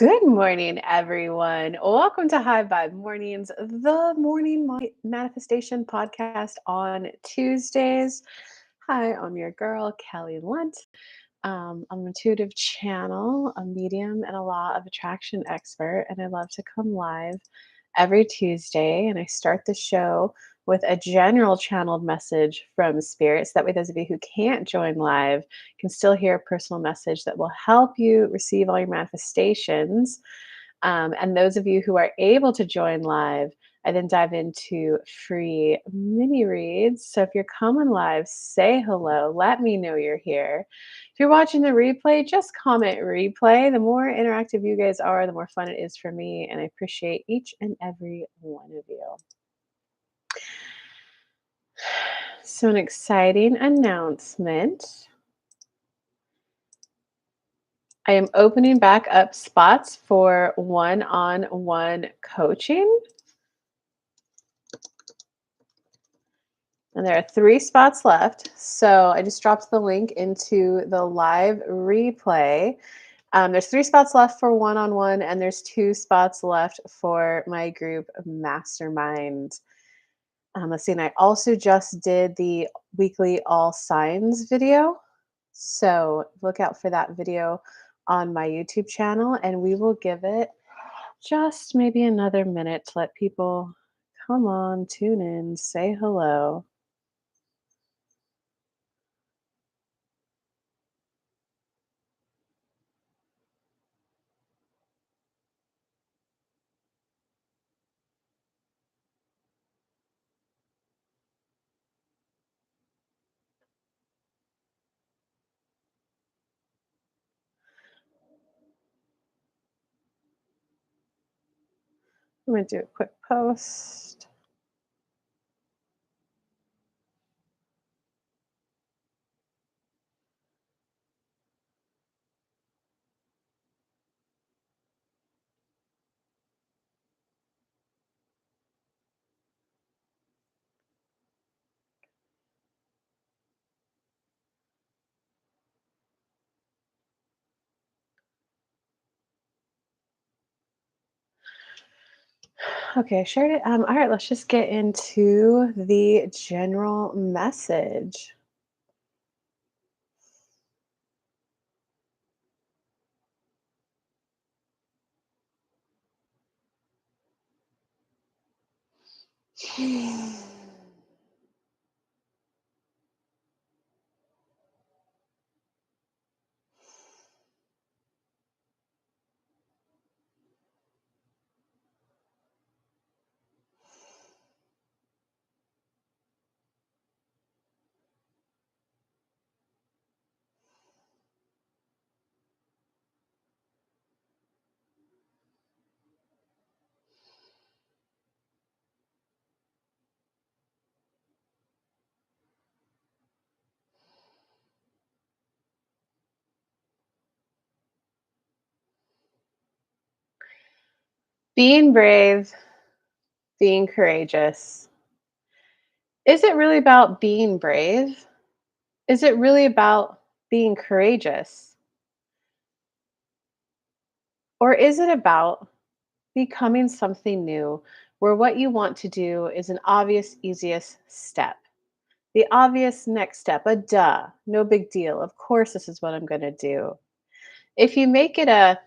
Good morning, everyone. Welcome to High Vibe Mornings, the morning manifestation podcast on Tuesdays. Hi, I'm your girl, Kelly Lunt. I'm an intuitive channel, a medium, and a law of attraction expert. And I love to come live every Tuesday. And I start the show with a general channeled message from spirits. That way, those of you who can't join live can still hear a personal message that will help you receive all your manifestations. And those of you who are able to join live, I then dive into free mini reads. So if you're coming live, say hello. Let me know you're here. If you're watching the replay, just comment replay. The more interactive you guys are, the more fun it is for me. And I appreciate each and every one of you. So, an exciting announcement. I am opening back up spots for one-on-one coaching. And there are 3 spots left. So I just dropped the link into the live replay. There's 3 spots left for one-on-one, and there's 2 spots left for my group mastermind. Let's see, and I also just did the weekly all signs video. So look out for that video on my YouTube channel, and we will give it just maybe another minute to let people come on, tune in, say hello. I'm going to do a quick post. Okay, I shared it. All right, let's just get into the general message. Being brave, being courageous. Is it really about being brave? Is it really about being courageous? Or is it about becoming something new where what you want to do is an obvious, easiest step? The obvious next step, a duh, no big deal. Of course, this is what I'm going to do. If you make it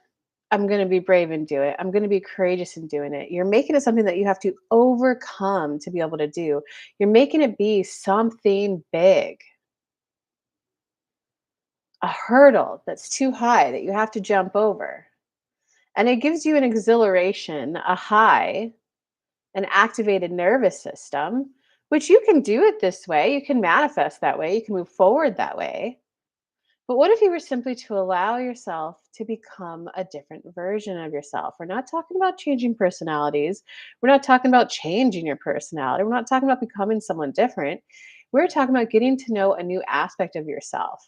I'm going to be brave and do it, I'm going to be courageous in doing it, you're making it something that you have to overcome to be able to do. You're making it be something big, a hurdle that's too high that you have to jump over. And it gives you an exhilaration, a high, an activated nervous system, which you can do it this way. You can manifest that way. You can move forward that way. But what if you were simply to allow yourself to become a different version of yourself? We're not talking about changing personalities. We're not talking about changing your personality. We're not talking about becoming someone different. We're talking about getting to know a new aspect of yourself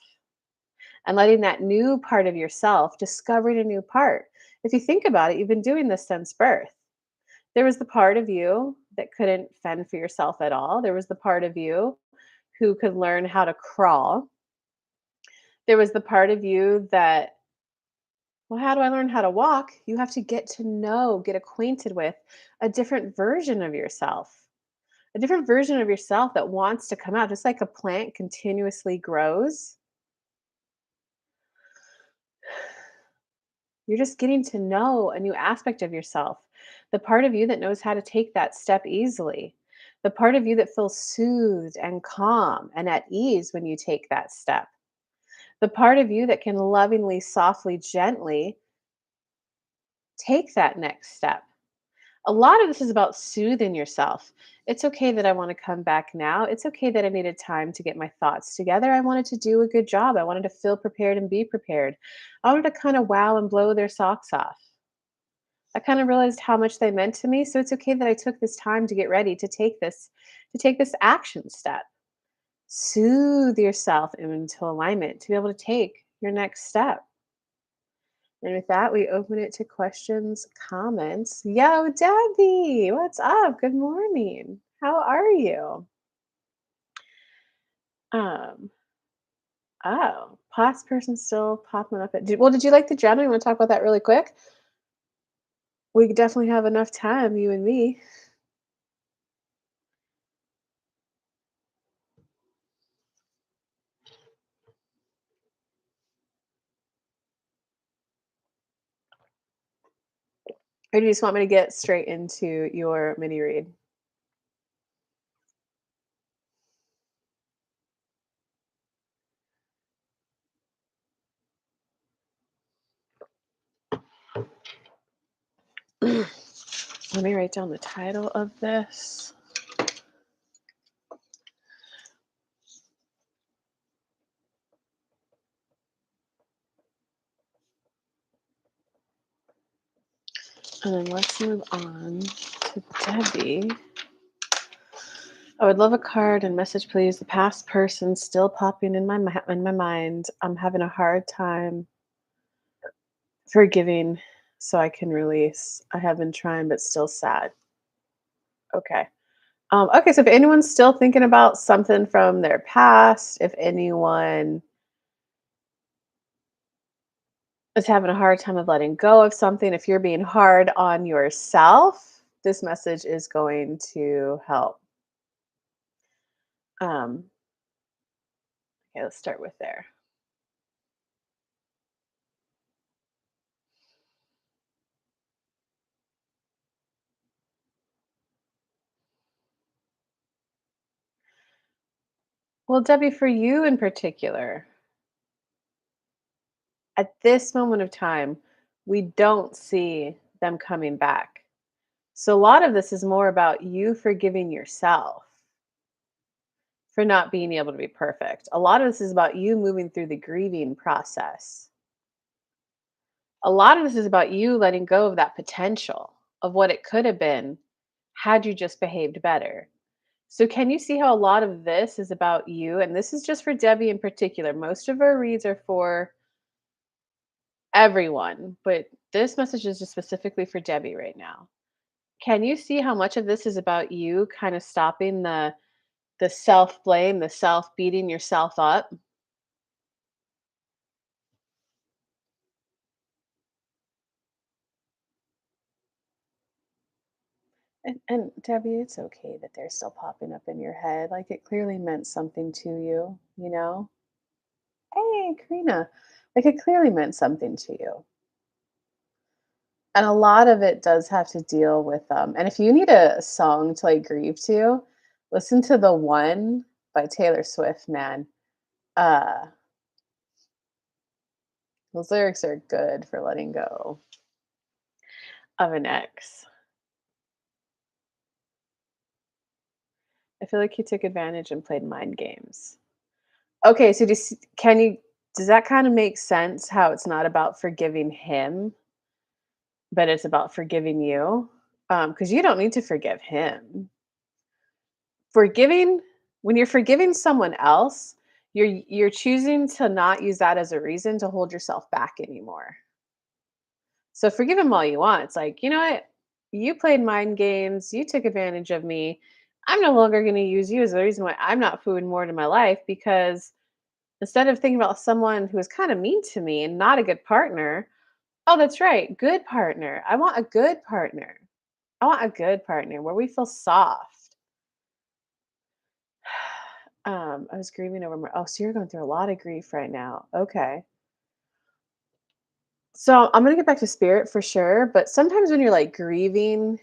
and letting that new part of yourself discovering a new part. If you think about it, you've been doing this since birth. There was the part of you that couldn't fend for yourself at all. There was the part of you who could learn how to crawl. There was the part of you that Well, how do I learn how to walk? You have to get to know, get acquainted with a different version of yourself. A different version of yourself that wants to come out, just like a plant continuously grows. You're just getting to know a new aspect of yourself. The part of you that knows how to take that step easily. The part of you that feels soothed and calm and at ease when you take that step. The part of you that can lovingly, softly, gently take that next step. A lot of this is about soothing yourself. It's okay that I want to come back now. It's okay that I needed time to get my thoughts together. I wanted to do a good job. I wanted to feel prepared and be prepared. I wanted to kind of wow and blow their socks off. I kind of realized how much they meant to me, so it's okay that I took this time to get ready to take this action step. Soothe yourself into alignment to be able to take your next step. And with that, we open it to questions, comments. Yo, Debbie, what's up? Good morning. How are you? Um, past person still popping up well, did you like the gem? You want to talk about that really quick? We could definitely have enough time, you and me. Or do you just want me to get straight into your mini read? Let me write down the title of this. And then let's move on to Debbie. I would love a card and message, please. The past person still popping in my mind. I'm having a hard time forgiving, so I can release. I have been trying, but still sad. Okay. Okay. So if anyone's still thinking about something from their past, if anyone is having a hard time of letting go of something, if you're being hard on yourself, this message is going to help. Um, okay, let's start with there. Well, Debbie, for you in particular, at this moment of time, we don't see them coming back. So a lot of this is more about you forgiving yourself for not being able to be perfect. A lot of this is about you moving through the grieving process. A lot of this is about you letting go of that potential of what it could have been had you just behaved better. So, can you see how a lot of this is about you? And this is just for Debbie in particular. Most of our reads are for everyone, but this message is just specifically for Debbie right now. Can you see how much of this is about you kind of stopping the self-blame, the self-beating yourself up? And Debbie, it's okay that they're still popping up in your head. Like it clearly meant something to you, you know? Hey, Karina. Like it clearly meant something to you. And a lot of it does have to deal with and if you need a song to like grieve to, listen to The One by Taylor Swift, man. Uh those lyrics are good for letting go of an ex. I feel like he took advantage and played mind games. Okay, so does that kind of make sense how it's not about forgiving him, but it's about forgiving you? Because you don't need to forgive him. Forgiving When you're forgiving someone else, you're choosing to not use that as a reason to hold yourself back anymore. So forgive him all you want. It's like, you know what? You played mind games, you took advantage of me. I'm no longer going to use you as the reason why I'm not food more in my life because instead of thinking about someone who was kind of mean to me and not a good partner, Oh, that's right. Good partner. I want a good partner. I want a good partner where we feel soft. I was grieving over my oh, so you're going through a lot of grief right now. Okay. So I'm gonna get back to spirit for sure, but sometimes when you're like grieving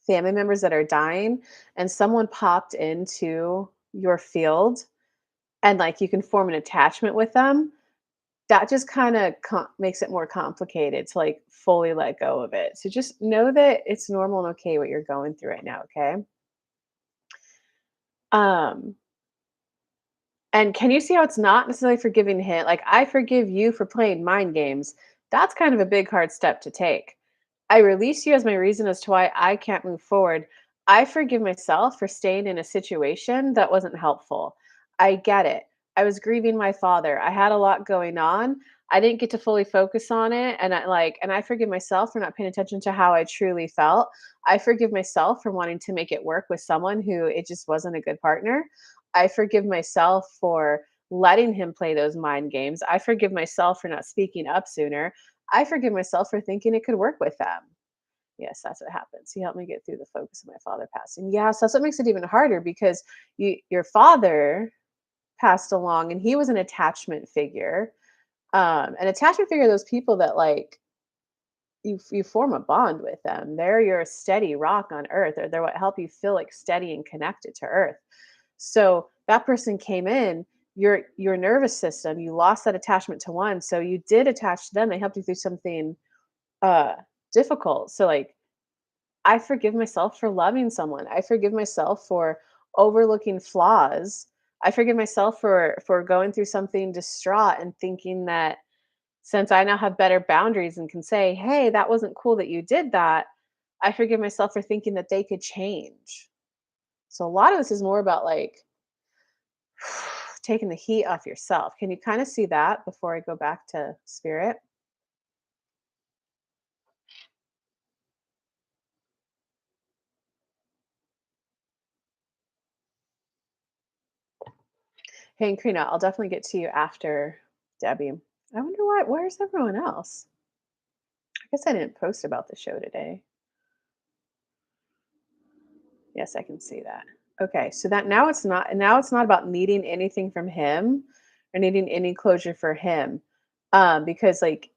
family members that are dying and someone popped into your field and like you can form an attachment with them, that just kind of makes it more complicated to like fully let go of it. So just know that it's normal and okay what you're going through right now, okay? Um and can you see how it's not necessarily forgiving him? Like I forgive you for playing mind games. That's kind of a big hard step to take. I release you as my reason as to why I can't move forward. I forgive myself for staying in a situation that wasn't helpful. I get it. I was grieving my father. I had a lot going on. I didn't get to fully focus on it and I forgive myself for not paying attention to how I truly felt. I forgive myself for wanting to make it work with someone who it just wasn't a good partner. I forgive myself for letting him play those mind games. I forgive myself for not speaking up sooner. I forgive myself for thinking it could work with them. Yes, that's what happens. He helped me get through the focus of my father passing. Yes, that's what makes it even harder because your father passed along and he was an attachment figure. An attachment figure are those people that like you form a bond with them. They're your steady rock on earth, or they're what help you feel like steady and connected to earth. So that person came in, your nervous system, you lost that attachment to one. So you did attach to them. They helped you through something uh difficult. So like I forgive myself for loving someone. I forgive myself for overlooking flaws. I forgive myself for going through something distraught and thinking that since I now have better boundaries and can say, "Hey, that wasn't cool that you did that." I forgive myself for thinking that they could change. So a lot of this is more about like taking the heat off yourself. Can you kind of see that before I go back to spirit? Hey, and Karina, I'll definitely get to you after Debbie. I wonder why. Where's everyone else? I guess I didn't post about the show today. Yes, I can see that. Okay, so that now it's not about needing anything from him or needing any closure for him. Because like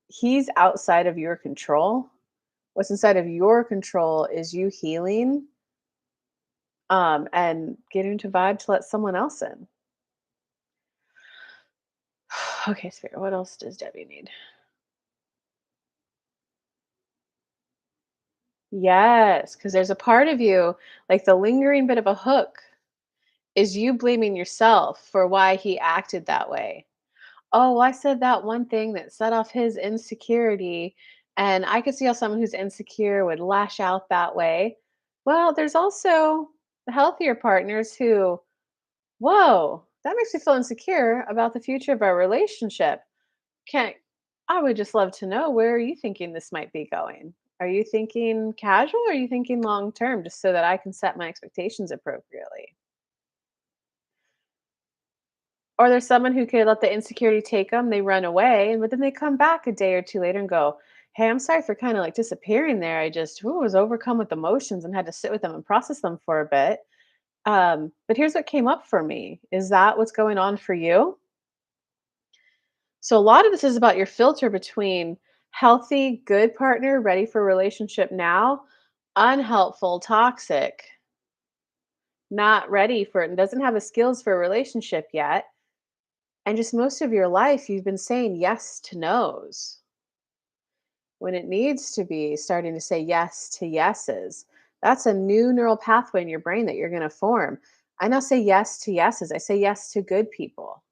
he's outside of your control. What's inside of your control is you healing and getting to vibe to let someone else in. Okay, Spirit, what else does Debbie need? Yes, because there's a part of you, like the lingering bit of a hook, is you blaming yourself for why he acted that way. Oh, well, I said that one thing that set off his insecurity, and I could see how someone who's insecure would lash out that way. Well, there's also the healthier partners who, whoa, that makes me feel insecure about the future of our relationship. Can I would just love to know where are you thinking this might be going? Are you thinking casual or are you thinking long term just so that I can set my expectations appropriately? Or there's someone who could let the insecurity take them, they run away, and but then they come back a day or 2 later and go, "Hey, I'm sorry for kinda, like, disappearing there. I just, was overcome with emotions and had to sit with them and process them for a bit. But here's what came up for me. Is that what's going on for you?" So a lot of this is about your filter between healthy, good partner, ready for a relationship now, unhelpful, toxic, not ready for it, and doesn't have the skills for a relationship yet. And just most of your life, you've been saying yes to no's when it needs to be starting to say yes to yeses. That's a new neural pathway in your brain that you're going to form. I now say yes to yeses. I say yes to good people.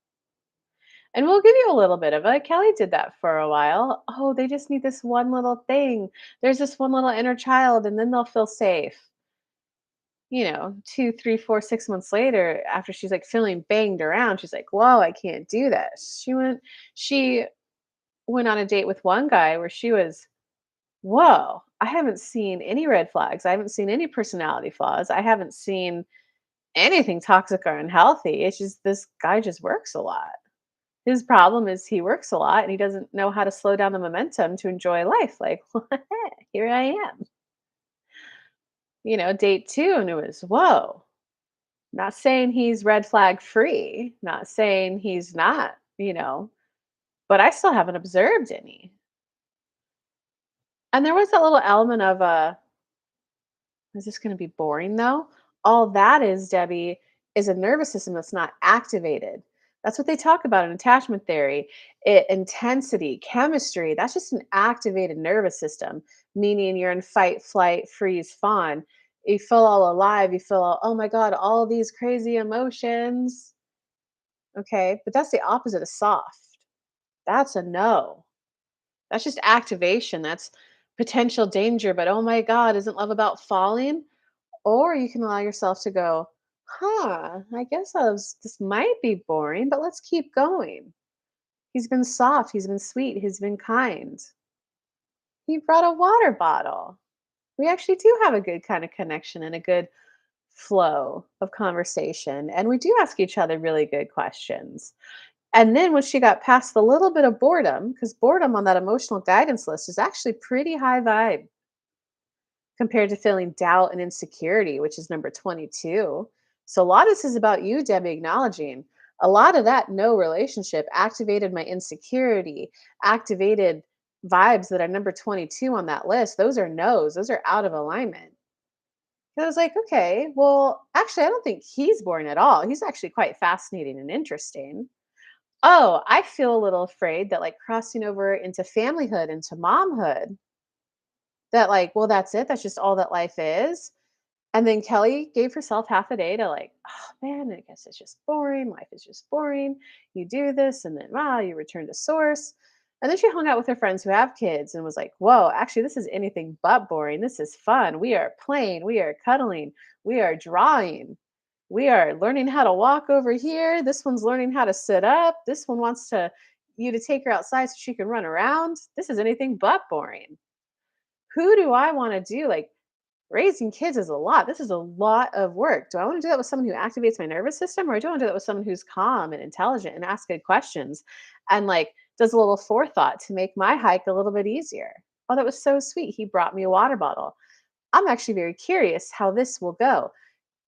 And we'll give you a little bit of it. Kelly did that for a while. Oh, they just need this one little thing. There's this one little inner child, and then they'll feel safe. 2, 3, 4, 6 months later, after she's like feeling banged around, she's like, "Whoa, I can't do this." She went on a date with one guy where she was, "Whoa, I haven't seen any red flags. I haven't seen any personality flaws. I haven't seen anything toxic or unhealthy. It's just this guy just works a lot. His problem is he works a lot and he doesn't know how to slow down the momentum to enjoy life. Like, here I am. Date 2, and it was, whoa. Not saying he's red flag free, not saying he's not, but I still haven't observed any. And there was that little element of, is this going to be boring though? All that is, Debbie, is a nervous system that's not activated. That's what they talk about in attachment theory. Intensity, chemistry, that's just an activated nervous system, meaning you're in fight, flight, freeze, fawn. You feel all alive. You feel, oh my God, all these crazy emotions. Okay. But that's the opposite of soft. That's a no. That's just activation. That's potential danger. But oh my God, isn't love about falling? Or you can allow yourself to go, I guess this might be boring, but let's keep going. He's been soft, he's been sweet, he's been kind. He brought a water bottle. We actually do have a good kind of connection and a good flow of conversation. And we do ask each other really good questions. And then when she got past the little bit of boredom, because boredom on that emotional guidance list is actually pretty high vibe compared to feeling doubt and insecurity, which is number 22. So a lot of this is about you, Debbie, acknowledging a lot of that no relationship activated my insecurity, activated vibes that are number 22 on that list. Those are no's, those are out of alignment. And I was like, okay, well, actually, I don't think he's boring at all. He's actually quite fascinating and interesting. Oh, I feel a little afraid that like crossing over into familyhood, into momhood, that like, well, that's it. That's just all that life is. And then Kelly gave herself half a day to like, oh man, I guess it's just boring. Life is just boring. You do this and then wow, you return to source. And then she hung out with her friends who have kids and was like, whoa, actually, this is anything but boring. This is fun. We are playing, we are cuddling, we are drawing, we are learning how to walk over here. This one's learning how to sit up. This one wants you to take her outside so she can run around. This is anything but boring. Who do I want to do? Like, raising kids is a lot. This is a lot of work. Do I want to do that with someone who activates my nervous system, or do I want to do that with someone who's calm and intelligent and asks good questions and like does a little forethought to make my hike a little bit easier? Oh, that was so sweet. He brought me a water bottle. I'm actually very curious how this will go.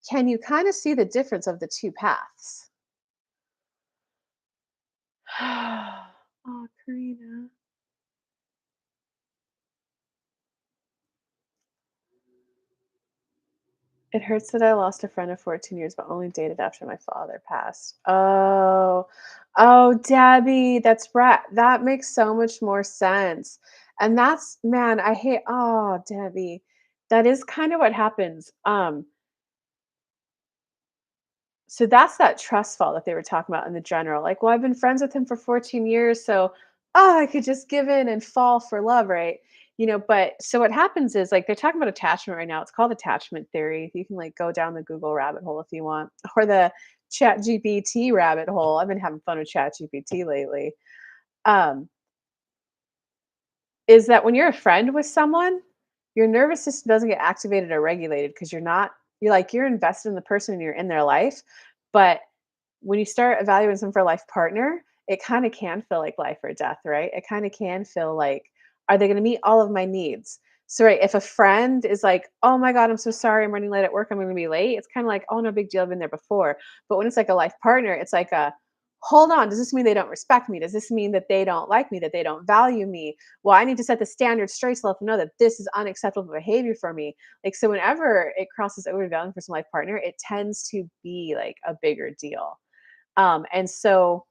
Can you kind of see the difference of the two paths? Oh, Karina. It hurts that I lost a friend of 14 years, but only dated after my father passed. Oh, oh, Debbie, that's right. That makes so much more sense. And that's, man, I hate, oh, Debbie, that is kind of what happens. So that's that trust fall that they were talking about in the general. Like, well, I've been friends with him for 14 years, so I could just give in and fall for love, right? But so what happens is like they're talking about attachment right now. It's called attachment theory. You can like go down the Google rabbit hole if you want, or the Chat GPT rabbit hole. I've been having fun with Chat GPT lately. Um, is that when you're a friend with someone, your nervous system doesn't get activated or regulated because you're invested in the person and you're in their life. But when you start evaluating someone for a life partner, it kind of can feel like life or death, right? It kind of can feel like, are they going to meet all of my needs? So, right, if a friend is like, oh my God, I'm so sorry, I'm running late at work, I'm going to be late, it's kind of like, oh, no big deal, I've been there before. But when it's like a life partner, it's like hold on, does this mean they don't respect me? Does this mean that they don't like me, that they don't value me? Well, I need to set the standard straight so let them know that this is unacceptable behavior for me. Like, so whenever it crosses over to valuing for some life partner, it tends to be like a bigger deal. And so,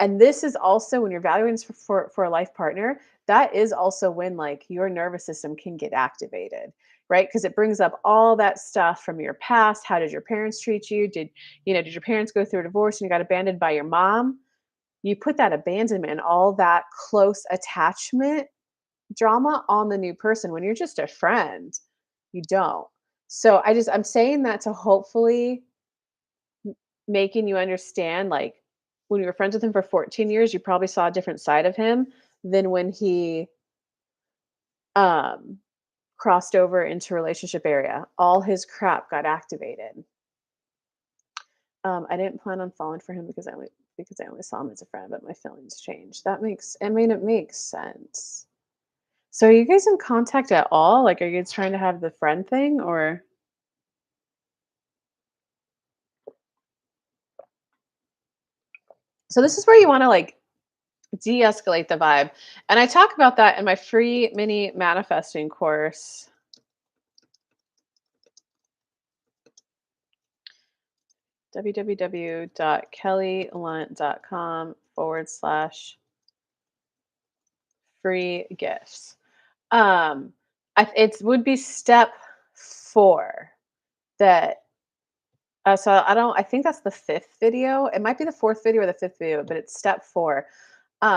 and this is also when you're valuing for a life partner, that is also when like your nervous system can get activated, right? Because it brings up all that stuff from your past. How did your parents treat you? Did your parents go through a divorce and you got abandoned by your mom? You put that abandonment and all that close attachment drama on the new person when you're just a friend. You don't. So I'm saying that to hopefully making you understand, like, when you were friends with him for 14 years, you probably saw a different side of him than when he, um, crossed over into relationship area. All his crap got activated. I didn't plan on falling for him because I only saw him as a friend, but my feelings changed. That makes I mean, it makes sense. So are you guys in contact at all? Like, are you guys trying to have the friend thing or so this is where you wanna, like, de-escalate the vibe, and I talk about that in my free mini manifesting course. www.kellylunt.com/free gifts. It would be step 4 that so I think that's the 5th video. It might be the 4th video or the 5th video, but it's step 4.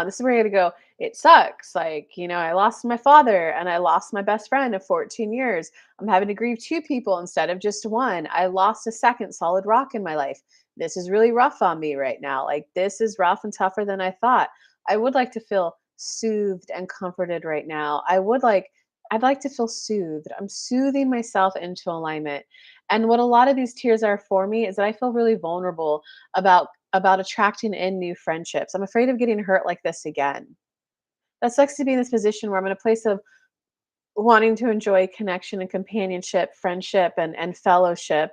This is where you gotta go, it sucks. Like, I lost my father and I lost my best friend of 14 years. I'm having to grieve 2 people instead of just 1. I lost a second solid rock in my life. This is really rough on me right now. Like, this is rough and tougher than I thought. I would like to feel soothed and comforted right now. I'd like to feel soothed. I'm soothing myself into alignment. And what a lot of these tears are for me is that I feel really vulnerable about attracting in new friendships. I'm afraid of getting hurt like this again. That sucks to be in this position where I'm in a place of wanting to enjoy connection and companionship, friendship and fellowship,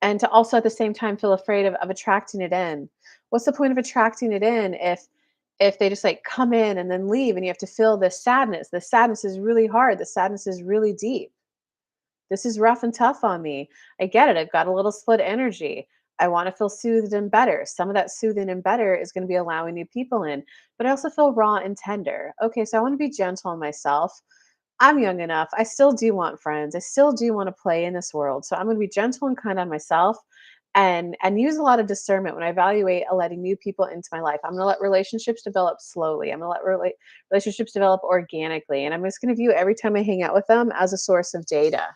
and to also at the same time feel afraid of attracting it in. What's the point of attracting it in if they just like come in and then leave and you have to feel this sadness? The sadness is really hard. The sadness is really deep. This is rough and tough on me. I get it. I've got a little split energy. I want to feel soothed and better. Some of that soothing and better is going to be allowing new people in, but I also feel raw and tender. Okay, so I want to be gentle on myself. I'm young enough. I still do want friends. I still do want to play in this world. So I'm going to be gentle and kind on myself and use a lot of discernment when I evaluate letting new people into my life. I'm going to let relationships develop slowly. I'm going to let relationships develop organically, and I'm just going to view every time I hang out with them as a source of data.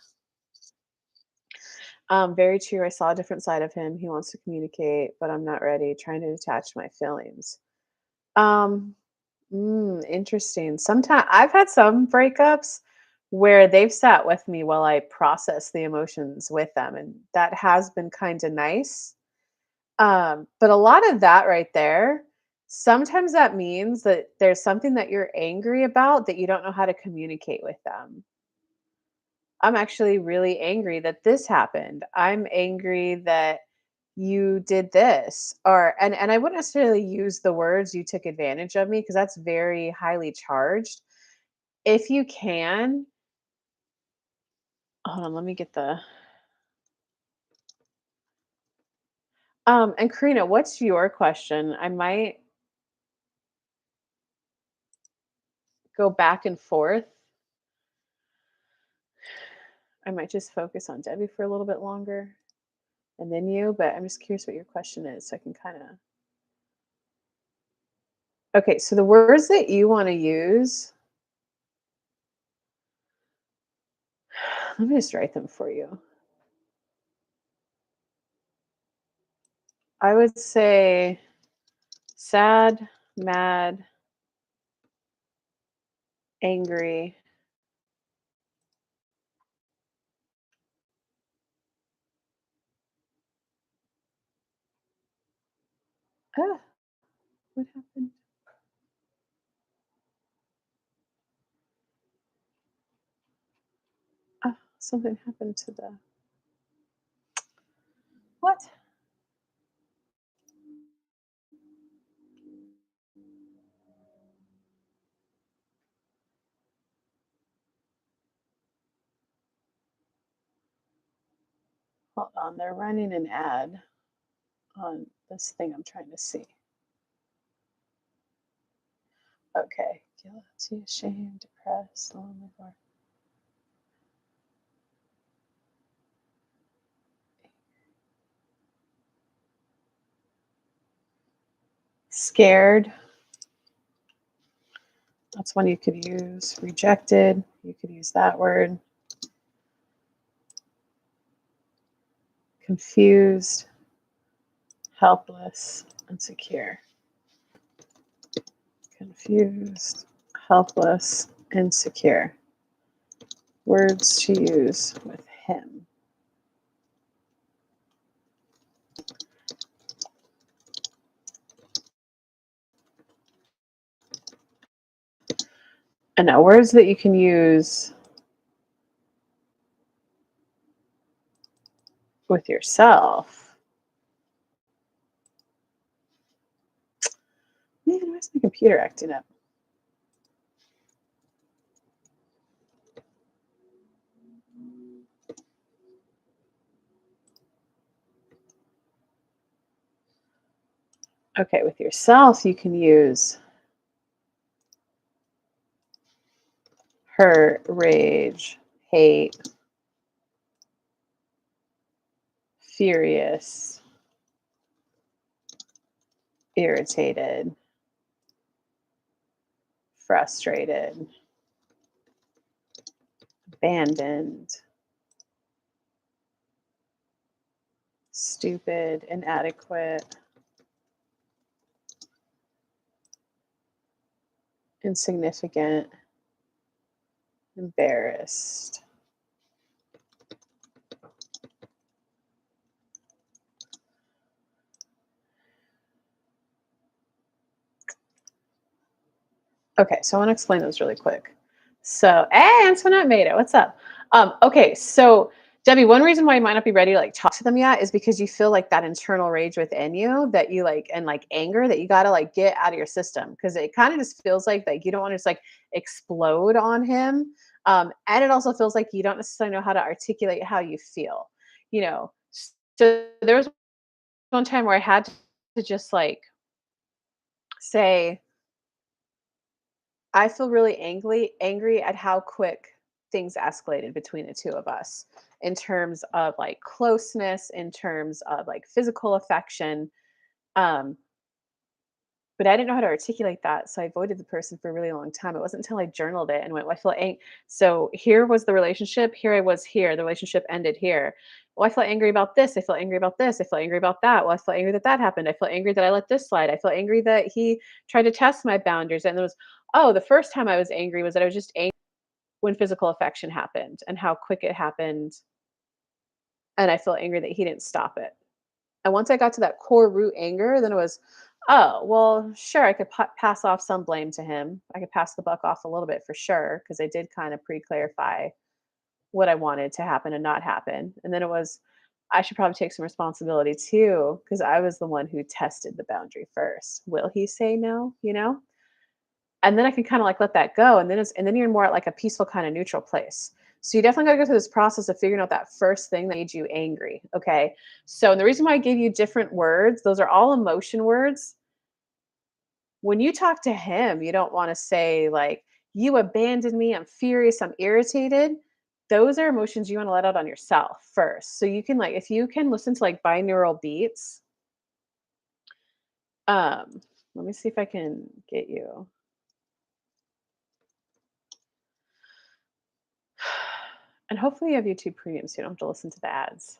Very true. I saw a different side of him. He wants to communicate, but I'm not ready. Trying to detach my feelings. Um, Interesting. Sometimes I've had some breakups where they've sat with me while I process the emotions with them, and that has been kind of nice. But a lot of that right there, sometimes that means that there's something that you're angry about that you don't know how to communicate with them. I'm actually really angry that this happened. I'm angry that you did this and I wouldn't necessarily use the words you took advantage of me because that's very highly charged. If you can, hold on, let me get the and Karina, what's your question? I might go back and forth. I might just focus on Debbie for a little bit longer and then you, but I'm just curious what your question is so I can kind of okay, so the words that you want to use, let me just write them for you. I would say sad, mad, angry. Ah, what happened? Ah, something happened to the what? Hold on, they're running an ad on this thing I'm trying to see. Okay. Guilty, ashamed, depressed, lonely, or scared. That's one you could use. Rejected. You could use that word. Confused, helpless, insecure. Confused, helpless, insecure. Words to use with him. And now words that you can use with yourself. Man, why is my computer acting up? Okay, with yourself, you can use hurt, rage, hate, furious, irritated, frustrated, abandoned, stupid, inadequate, insignificant, embarrassed. Okay, so I want to explain those really quick. So, hey, Antoinette made it. What's up? Okay, so Debbie, one reason why you might not be ready to like talk to them yet is because you feel like that internal rage within you that you like and like anger that you gotta like get out of your system because it kind of just feels like you don't want to just like explode on him. And it also feels like you don't necessarily know how to articulate how you feel, you know. So there was one time where I had to just like say, I feel really angry at how quick things escalated between the two of us in terms of like closeness, in terms of like physical affection. Um, but I didn't know how to articulate that, so I avoided the person for a really long time. It wasn't until I journaled it and went, "Well, I feel so here was the relationship. Here I was here. The relationship ended here. Well, I feel angry about this. I feel angry about this. I feel angry about that. Well, I feel angry that that happened. I feel angry that I let this slide. I feel angry that he tried to test my boundaries." And there was, oh, the first time I was angry was that I was just angry when physical affection happened and how quick it happened, and I feel angry that he didn't stop it. And once I got to that core root anger, then it was, oh, well, sure, I could pass off some blame to him. I could pass the buck off a little bit for sure, because I did kind of pre clarify what I wanted to happen and not happen. And then it was, I should probably take some responsibility too, because I was the one who tested the boundary first. Will he say no? You know? And then I can kind of like let that go. And then you're more at like a peaceful kind of neutral place. So you definitely got to go through this process of figuring out that first thing that made you angry. Okay. So, and the reason why I gave you different words, those are all emotion words. When you talk to him, you don't want to say like, you abandoned me, I'm furious, I'm irritated. Those are emotions you want to let out on yourself first. So you can like, if you can listen to like binaural beats, um, let me see if I can get you. And hopefully you have YouTube Premium so you don't have to listen to the ads.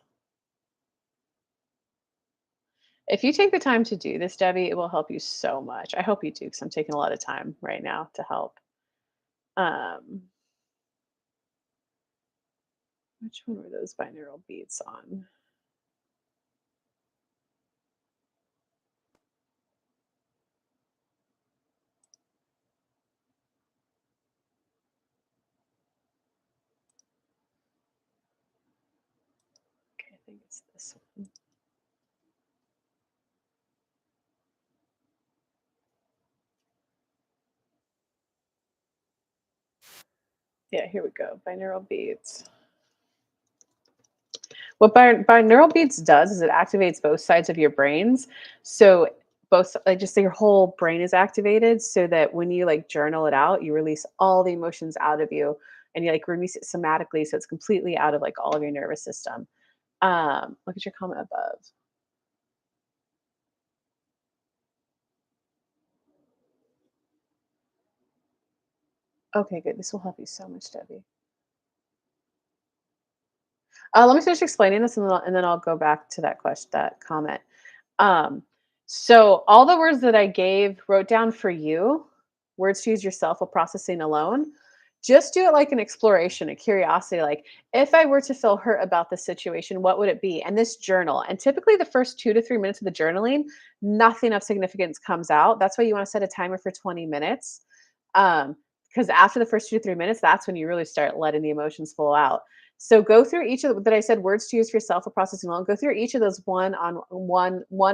If you take the time to do this, Debbie, it will help you so much. I hope you do because I'm taking a lot of time right now to help. Um, which one were those binaural beats on? Okay, I think it's this one. Yeah, here we go. Binaural beats. What binaural beats does is it activates both sides of your brains. So both like just so your whole brain is activated so that when you like journal it out, you release all the emotions out of you and you like release it somatically so it's completely out of like all of your nervous system. Look at your comment above. Okay, good. This will help you so much, Debbie. Let me finish explaining this, and then I'll go back to that question, that comment. Um, so all the words that I gave, wrote down for you, words to use yourself while processing alone. Just do it like an exploration, a curiosity. Like, if I were to feel hurt about this situation, what would it be? And this journal. And typically, the first 2 to 3 minutes of the journaling, nothing of significance comes out. That's why you want to set a timer for 20 minutes. Um, 'Cause after the first 2 to 3 minutes, that's when you really start letting the emotions flow out. So go through each of the that I said words to use for yourself or processing alone. Go through each of those one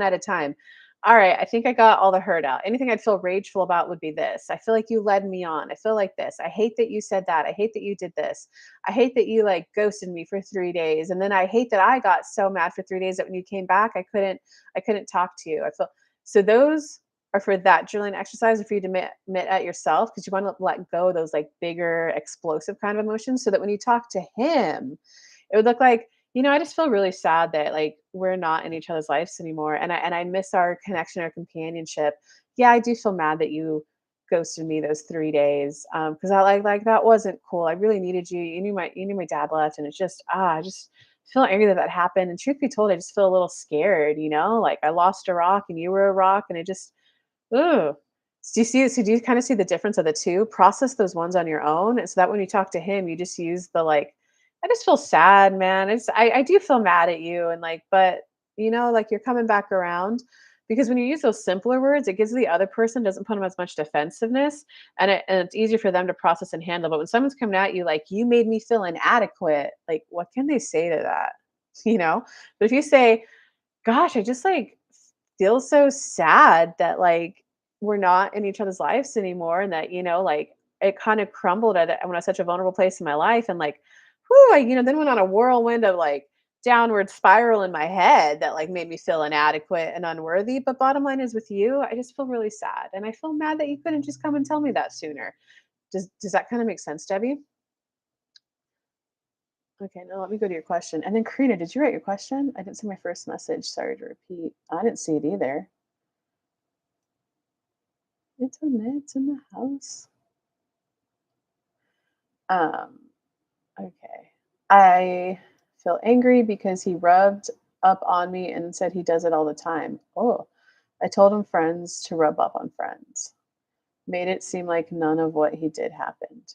at a time. All right, I think I got all the hurt out. Anything I'd feel rageful about would be this. I feel like you led me on. I feel like this. I hate that you said that. I hate that you did this. I hate that you like ghosted me for 3 days. And then I hate that I got so mad for 3 days that when you came back, I couldn't talk to you. I feel so those are for that drilling exercise or for you to admit at yourself because you want to let go of those like bigger explosive kind of emotions so that when you talk to him it would look like I just feel really sad that like we're not in each other's lives anymore and I miss our connection, our companionship. Yeah, I do feel mad that you ghosted me those 3 days because I like that wasn't cool. I really needed you. You knew my dad left and it's just I just feel angry that that happened and truth be told I just feel a little scared, like I lost a rock and you were a rock and it just ooh. Do you kinda see the difference of the 2? Process those ones on your own, and so that when you talk to him, you just use the, like, "I just feel sad, man. I do feel mad at you," and, like, but, like, you're coming back around. Because when you use those simpler words, it gives the other person doesn't put them as much defensiveness, and it's easier for them to process and handle, but when someone's coming at you like, "You made me feel inadequate," like, what can they say to that? You know? But if you say, gosh, I just like feel so sad that like we're not in each other's lives anymore and that, like it kind of crumbled when I was such a vulnerable place in my life and like, whoo, then went on a whirlwind of like downward spiral in my head that like made me feel inadequate and unworthy. But bottom line is with you, I just feel really sad. And I feel mad that you couldn't just come and tell me that sooner. Does that kind of make sense, Debbie? Okay, now let me go to your question. And then Karina, did you write your question? I didn't see my first message. Sorry to repeat. I didn't see it either. It's in the house. Um, okay. I feel angry because he rubbed up on me and said he does it all the time. Oh, I told him friends to rub up on friends. Made it seem like none of what he did happened.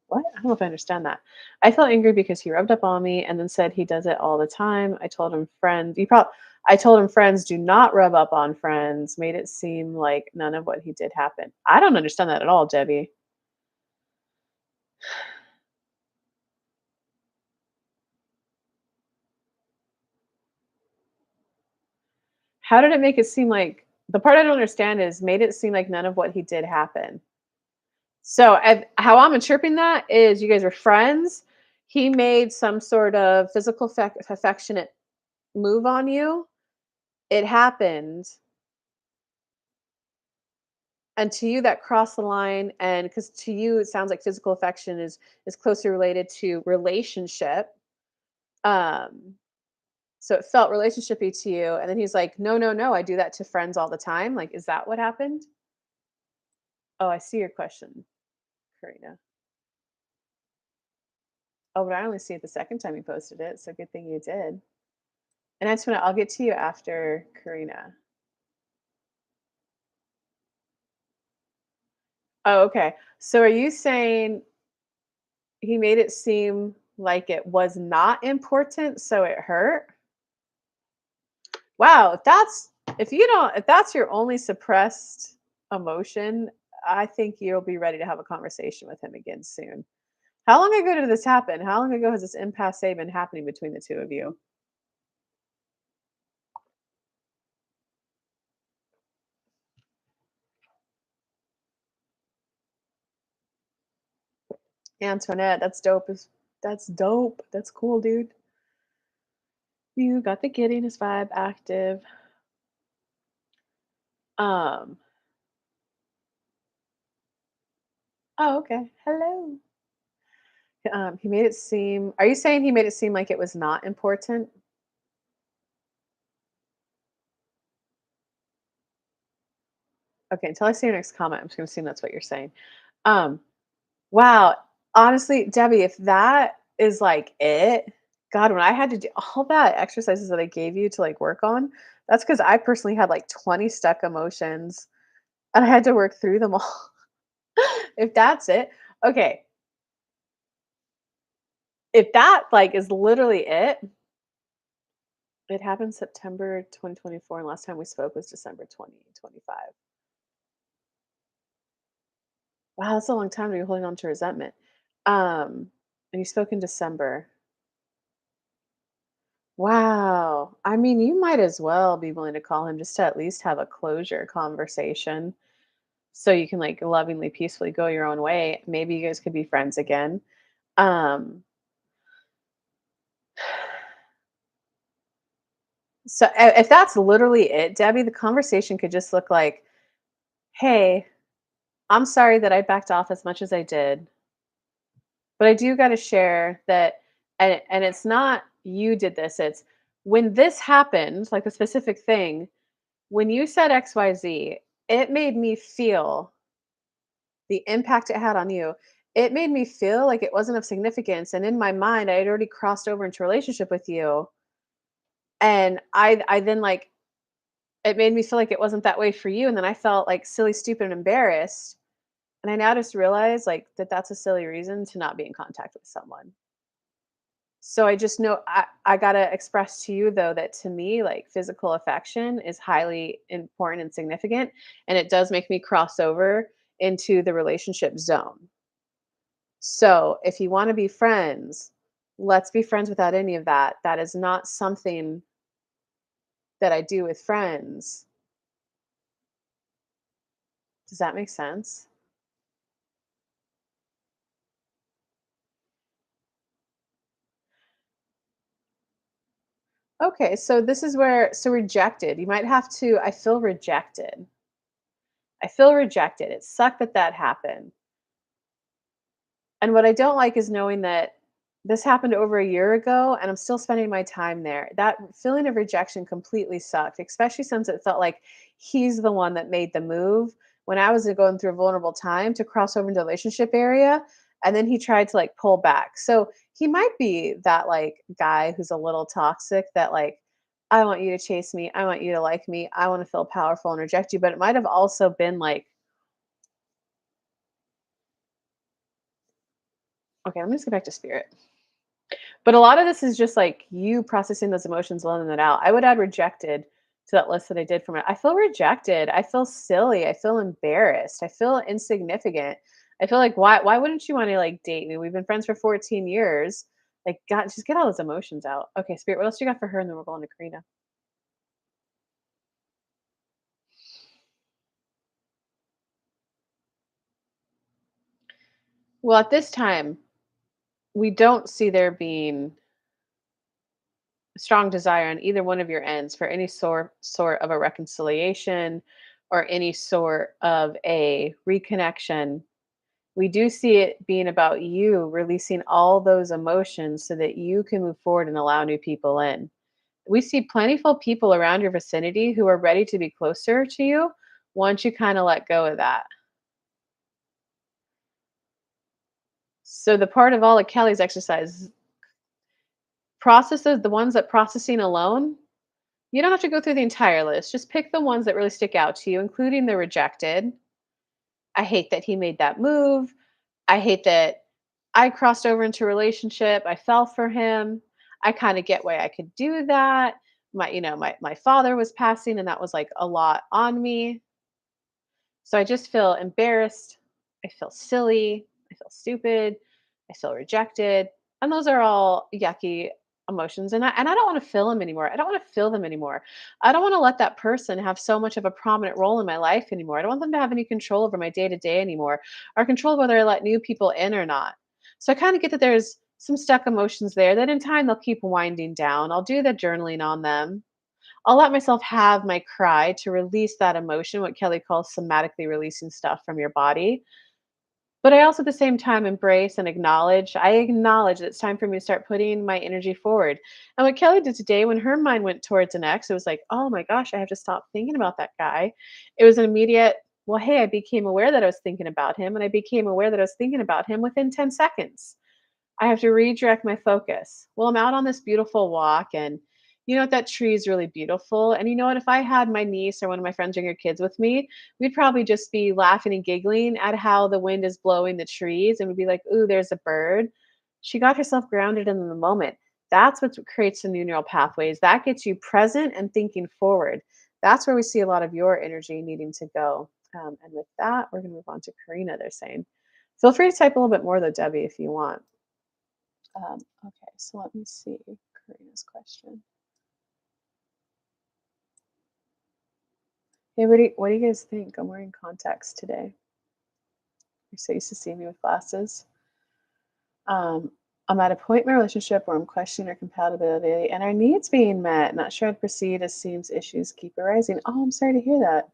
What? I don't know if I understand that. I felt angry because he rubbed up on me and then said he does it all the time. I told him friends do not rub up on friends, made it seem like none of what he did happened. I don't understand that at all, Debbie. How did it make it seem like the part I don't understand is made it seem like none of what he did happened. So how I'm interpreting that is you guys were friends. He made some sort of physical affectionate move on you. It happened. And to you, that crossed the line, and because to you, it sounds like physical affection is closely related to relationship. Um, so it felt relationshipy to you, and then he's like, "No, no, no, I do that to friends all the time." Like, is that what happened? Oh, I see your question, Karina. Oh, but I only see it the second time you posted it, so good thing you did. And I'll get to you after Karina. Oh, okay. So are you saying he made it seem like it was not important, so it hurt? Wow, if that's your only suppressed emotion, I think you'll be ready to have a conversation with him again soon. How long ago did this happen? How long ago has this impasse been happening between the 2 of you? Antoinette, that's dope. That's cool, dude. You got the giddiness vibe active. Um, oh, okay. Hello. He made it seem Are you saying he made it seem like it was not important? Okay, until I see your next comment, I'm just gonna assume that's what you're saying. Um, wow. Honestly, Debbie, if that is like it, God, when I had to do all that exercises that I gave you to like work on, that's because I personally had like 20 stuck emotions and I had to work through them all. If that's it, okay. If that like is literally it happened September 2024, and last time we spoke was December 2025. Wow, that's a long time to be holding on to resentment. Um, and you spoke in December. Wow. I mean, you might as well be willing to call him just to at least have a closure conversation so you can like lovingly, peacefully go your own way. Maybe you guys could be friends again. Um, so if that's literally it, Debbie, the conversation could just look like, hey, I'm sorry that I backed off as much as I did, but I do got to share that, and it's not you did this, it's when this happened, like a specific thing, when you said XYZ, it made me feel the impact it had on you. It made me feel like it wasn't of significance. And in my mind, I had already crossed over into a relationship with you. And I then like it made me feel like it wasn't that way for you. And then I felt like silly, stupid, and embarrassed. And I now just realized like that that's a silly reason to not be in contact with someone. So I just know I gotta express to you though that to me, like physical affection is highly important and significant. And it does make me cross over into the relationship zone. So if you want to be friends, let's be friends without any of that. That is not something that I do with friends. Does that make sense? Okay, so this is where so rejected. You might have to I feel rejected. I feel rejected. It sucked that that happened. And what I don't like is knowing that this happened over a year ago and I'm still spending my time there. That feeling of rejection completely sucked, especially since it felt like he's the one that made the move when I was going through a vulnerable time to cross over into the relationship area. And then he tried to like pull back. So he might be that like guy who's a little toxic that like, I want you to chase me. I want you to like me. I want to feel powerful and reject you. But it might have also been like, okay, let me just get back to spirit. But a lot of this is just like you processing those emotions, letting it out. I would add rejected to that list that I did from it. I feel rejected. I feel silly. I feel embarrassed. I feel insignificant. I feel like why wouldn't you want to like date me? We've been friends for 14 years. Like God, just get all those emotions out. Okay, Spirit, what else you got for her? And then we're going to Karina. Well, at this time, we don't see there being a strong desire on either one of your ends for any sort of a reconciliation or any sort of a reconnection. We do see it being about you releasing all those emotions so that you can move forward and allow new people in. We see plentiful people around your vicinity who are ready to be closer to you once you kind of let go of that. So the part of all of Kelly's exercise processes, the ones that processing alone, you don't have to go through the entire list. Just pick the ones that really stick out to you, including the rejected. I hate that he made that move. I hate that I crossed over into a relationship. I fell for him. I kind of get why I could do that. My father was passing and that was like a lot on me. So I just feel embarrassed. I feel silly. I feel stupid. I feel rejected. And those are all yucky emotions. And I don't want to feel them anymore. I don't want to feel them anymore. I don't want to let that person have so much of a prominent role in my life anymore. I don't want them to have any control over my day to day anymore or control of whether I let new people in or not. So I kind of get that there's some stuck emotions there that in time they'll keep winding down. I'll do the journaling on them. I'll let myself have my cry to release that emotion, what Kelly calls somatically releasing stuff from your body. But I also at the same time embrace and acknowledge, I acknowledge that it's time for me to start putting my energy forward. And what Kelly did today when her mind went towards an ex, it was like, oh my gosh, I have to stop thinking about that guy. It was an immediate, well, hey, I became aware that I was thinking about him, and I became aware that I was thinking about him within 10 seconds. I have to redirect my focus. Well, I'm out on this beautiful walk and you know what? That tree is really beautiful. And you know what? If I had my niece or one of my friends' younger kids with me, we'd probably just be laughing and giggling at how the wind is blowing the trees and we'd be like, ooh, there's a bird. She got herself grounded in the moment. That's what creates the new neural pathways. That gets you present and thinking forward. That's where we see a lot of your energy needing to go. And with that, we're going to move on to Karina. They're saying, feel free to type a little bit more though, Debbie, if you want. Okay, so let me see Karina's question. Hey, what do you guys think? I'm wearing contacts today. You're so used to seeing me with glasses. Um, I'm at a point in my relationship where I'm questioning our compatibility and our needs being met. Not sure I'd proceed as seems issues keep arising. Oh, I'm sorry to hear that.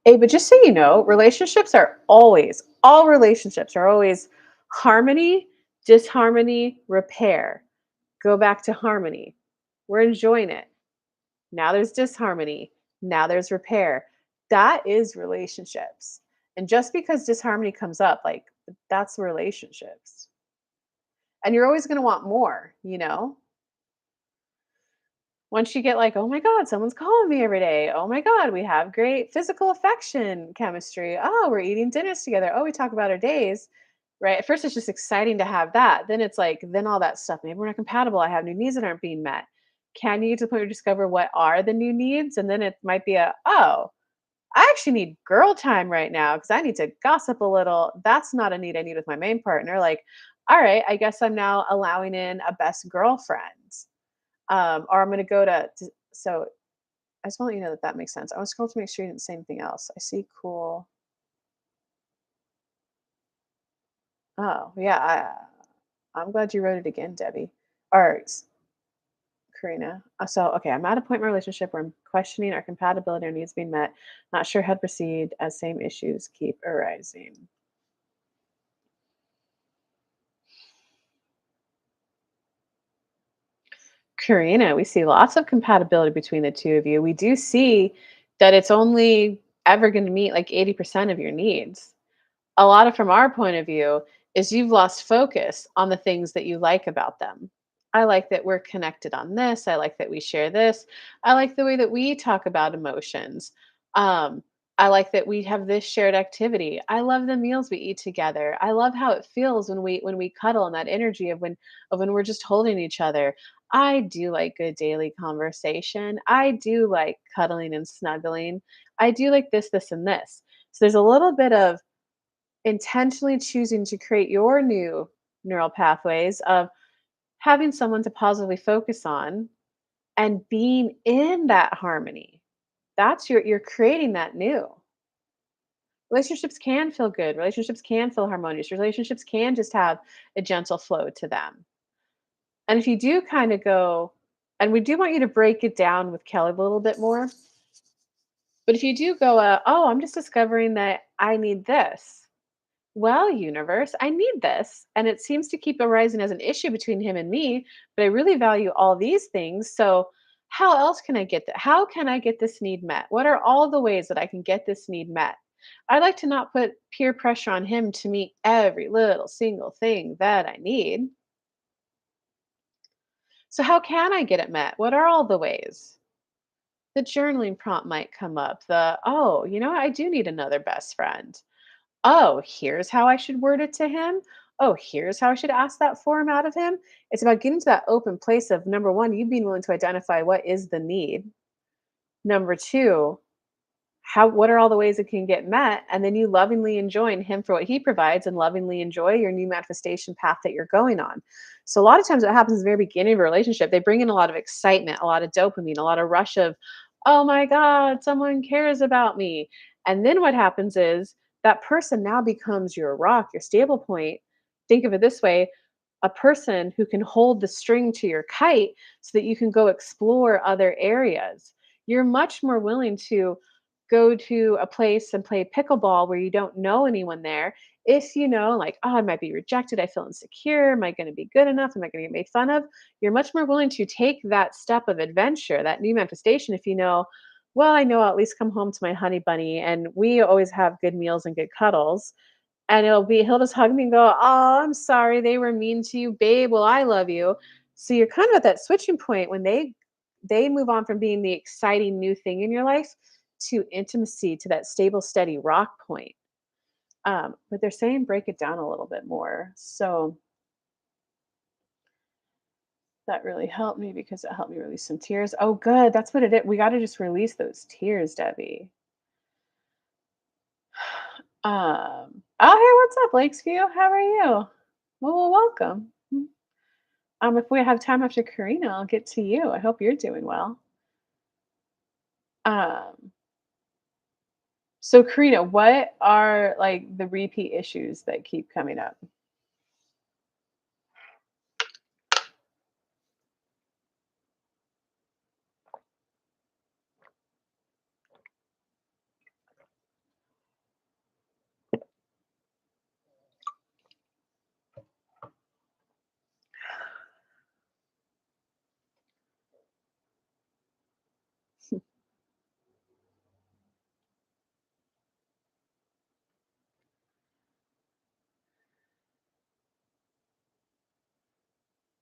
Hey, but just so you know, all relationships are always harmony, disharmony, repair. Go back to harmony. We're enjoying it. Now there's disharmony. Now there's repair. That is relationships. And just because disharmony comes up, like that's relationships. And you're always going to want more, you know? Once you get like, oh my God, someone's calling me every day. Oh my God, we have great physical affection chemistry. Oh, we're eating dinners together. Oh, we talk about our days. Right. At first, it's just exciting to have that. Then it's like, then all that stuff. Maybe we're not compatible. I have new needs that aren't being met. Can you get to the point where you discover what are the new needs? And then it might be oh, I actually need girl time right now because I need to gossip a little. That's not a need I need with my main partner. Like, all right, I guess I'm now allowing in a best girlfriend. Or I'm going to go so I just want to let you know that that makes sense. I was scroll to make sure you didn't say anything else. I see cool. Oh, yeah. I'm glad you wrote it again, Debbie. Or Karina. Okay, I'm at a point in my relationship where I'm questioning our compatibility or needs being met. Not sure how to proceed as same issues keep arising. Karina, we see lots of compatibility between the two of you. We do see that it's only ever going to meet like 80% of your needs. A lot of from our point of view is you've lost focus on the things that you like about them. I like that we're connected on this. I like that we share this. I like the way that we talk about emotions. Um, I like that we have this shared activity. I love the meals we eat together. I love how it feels when we cuddle and that energy of when we're just holding each other. I do like good daily conversation. I do like cuddling and snuggling. I do like this, and this. So there's a little bit of intentionally choosing to create your new neural pathways of having someone to positively focus on and being in that harmony. That's you're creating that new. Relationships can feel good. Relationships can feel harmonious. Relationships can just have a gentle flow to them. And if you do kind of go, and we do want you to break it down with Kelly a little bit more, but if you do go, oh, I'm just discovering that I need this. Well, universe, I need this. And it seems to keep arising as an issue between him and me, but I really value all these things. So, how else can I get that? How can I get this need met? What are all the ways that I can get this need met? I like to not put peer pressure on him to meet every little single thing that I need. So, how can I get it met? What are all the ways? The journaling prompt might come up. Oh, I do need another best friend. Oh, here's how I should word it to him. Oh, here's how I should ask that form out of him. It's about getting to that open place of number one, you being willing to identify what is the need. Number two, what are all the ways it can get met? And then you lovingly enjoying him for what he provides and lovingly enjoy your new manifestation path that you're going on. So a lot of times what happens in the very beginning of a relationship, they bring in a lot of excitement, a lot of dopamine, a lot of rush of, oh my God, someone cares about me. And then what happens is that person now becomes your rock, your stable point. Think of it this way, a person who can hold the string to your kite so that you can go explore other areas. You're much more willing to go to a place and play pickleball where you don't know anyone there. If you know, like, oh, I might be rejected, I feel insecure, am I going to be good enough? Am I going to get made fun of? You're much more willing to take that step of adventure, that new manifestation, if you know, well, I know I'll at least come home to my honey bunny and we always have good meals and good cuddles. And he'll just hug me and go, oh, I'm sorry, they were mean to you, babe. Well, I love you. So you're kind of at that switching point when they move on from being the exciting new thing in your life to intimacy, to that stable, steady rock point. But they're saying break it down a little bit more. So That really helped me because it helped me release some tears. Oh, good. That's what it is. We got to just release those tears, Debbie. Oh, hey, what's up, Lakesview? How are you? Well, welcome. If we have time after Karina, I'll get to you. I hope you're doing well. Um, so Karina, what are like the repeat issues that keep coming up?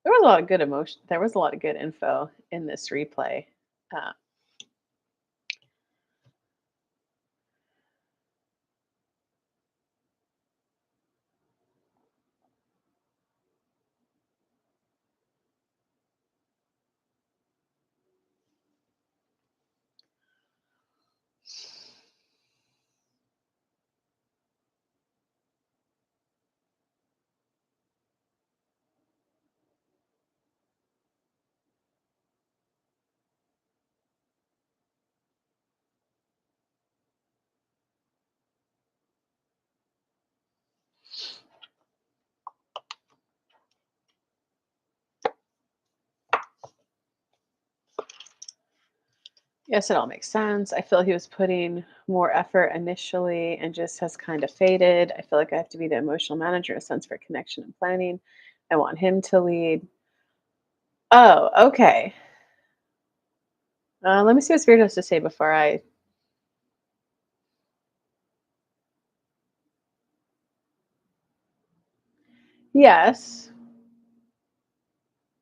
There was a lot of good emotion. There was a lot of good info in this replay. Uh, yes, it all makes sense. I feel he was putting more effort initially and just has kind of faded. I feel like I have to be the emotional manager, a sense for connection and planning. I want him to lead. Oh, okay. Let me see what Spirit has to say before I. Yes,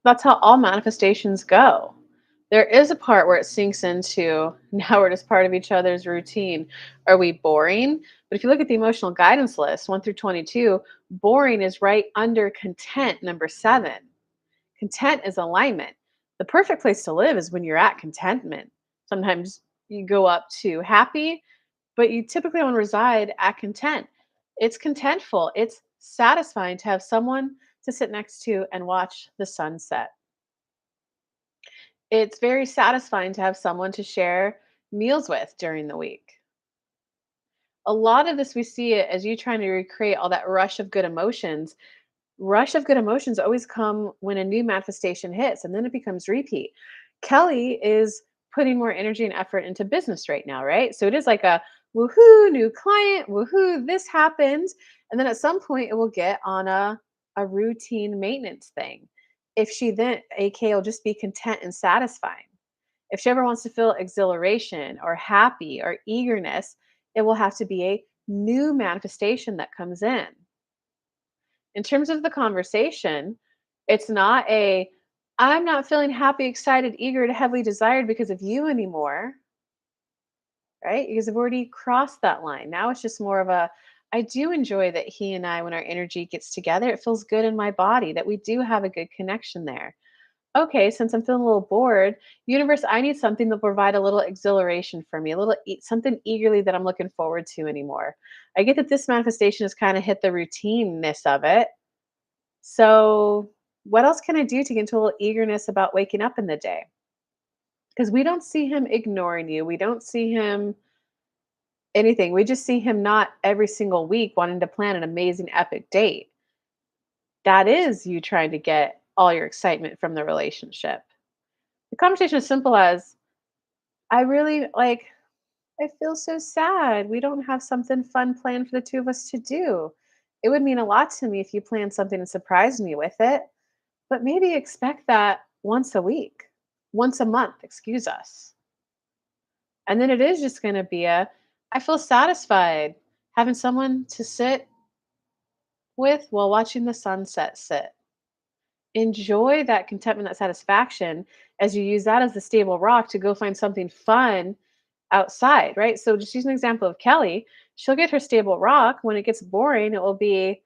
that's how all manifestations go. There is a part where it sinks into now we're just part of each other's routine. Are we boring? But if you look at the emotional guidance list, 1 through 22, boring is right under content, number 7. Content is alignment. The perfect place to live is when you're at contentment. Sometimes you go up to happy, but you typically want to reside at content. It's contentful. It's satisfying to have someone to sit next to and watch the sunset. It's very satisfying to have someone to share meals with during the week. A lot of this we see it as you trying to recreate all that rush of good emotions always come when a new manifestation hits and then it becomes repeat. Kelly is putting more energy and effort into business right now, right? So it is like a woohoo, new client, woohoo, this happened. And then at some point it will get on a routine maintenance thing. If she then, AK, will just be content and satisfying. If she ever wants to feel exhilaration or happy or eagerness, it will have to be a new manifestation that comes in terms of the conversation, it's not a I'm not feeling happy, excited, eager, to heavily desired because of you anymore, right? Because I've already crossed that line. Now it's just more of a I do enjoy that he and I, when our energy gets together, it feels good in my body, that we do have a good connection there. Okay, since I'm feeling a little bored, universe, I need something to provide a little exhilaration for me, a little something eagerly that I'm looking forward to anymore. I get that this manifestation has kind of hit the routineness of it. So, what else can I do to get into a little eagerness about waking up in the day? Because we don't see him ignoring you. We don't see him anything. We just see him not every single week wanting to plan an amazing epic date. That is you trying to get all your excitement from the relationship. The conversation is simple as I really like, I feel so sad. We don't have something fun planned for the two of us to do. It would mean a lot to me if you planned something and surprised me with it. But maybe expect that once a week, once a month, excuse us. And then it is just going to be a, I feel satisfied having someone to sit with while watching the sunset sit. Enjoy that contentment, that satisfaction as you use that as the stable rock to go find something fun outside, right? So just use an example of Kelly. She'll get her stable rock. When it gets boring, it will be,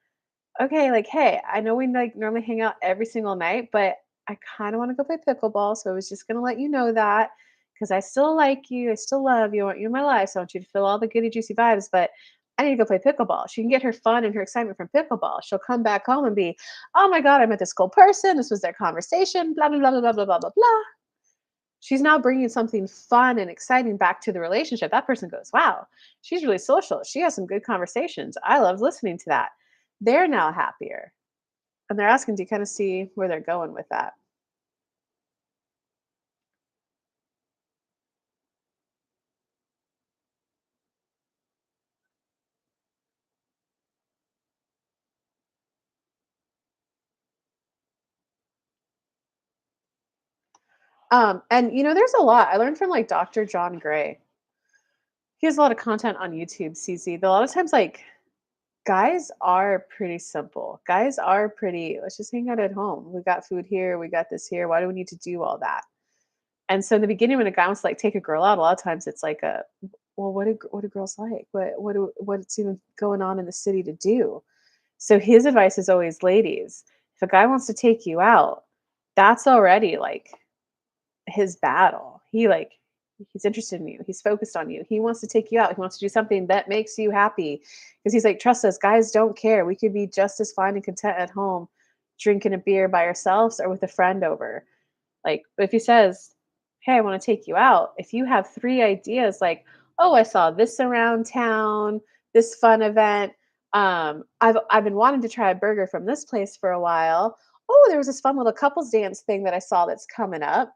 okay, like, hey, I know we like normally hang out every single night, but I kind of want to go play pickleball. So I was just going to let you know that because I still like you. I still love you. I want you in my life. So I want you to feel all the goody, juicy vibes. But I need to go play pickleball. She can get her fun and her excitement from pickleball. She'll come back home and be, oh my God, I met this cool person. This was their conversation, blah, blah, blah, blah, blah, blah, blah, blah, blah. She's now bringing something fun and exciting back to the relationship. That person goes, wow, she's really social. She has some good conversations. I love listening to that. They're now happier. And they're asking, do you kind of see where they're going with that? And there's a lot. I learned from like Dr. John Gray. He has a lot of content on YouTube, CC. But a lot of times, like guys are pretty simple. Guys are pretty, let's just hang out at home. We got food here, we got this here. Why do we need to do all that? And so in the beginning, when a guy wants to like take a girl out, a lot of times it's like a, well, what do girls like? What's even going on in the city to do? So his advice is always, ladies, if a guy wants to take you out, that's already like his battle. He's interested in you. He's focused on you. He wants to take you out. He wants to do something that makes you happy. Because he's like, trust us, guys don't care. We could be just as fine and content at home drinking a beer by ourselves or with a friend over. Like, but if he says, hey, I want to take you out, if you have three ideas like, oh, I saw this around town, this fun event. I've been wanting to try a burger from this place for a while. Oh, there was this fun little couples dance thing that I saw that's coming up.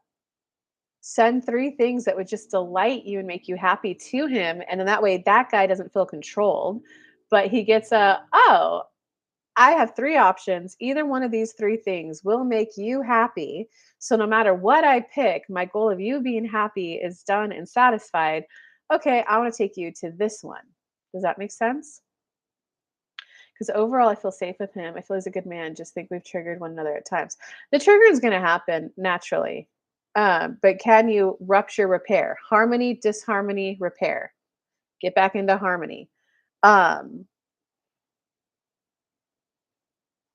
Send 3 things that would just delight you and make you happy to him, and then that way that guy doesn't feel controlled, but he gets a, "Oh, I have 3 options. Either one of these 3 things will make you happy. So no matter what I pick, my goal of you being happy is done and satisfied. Okay, I wanna take you to this one." Does that make sense? Because overall, I feel safe with him. I feel he's a good man. Just think we've triggered one another at times. The trigger is going to happen naturally, but can you rupture, repair, harmony, disharmony, repair, get back into harmony? Um,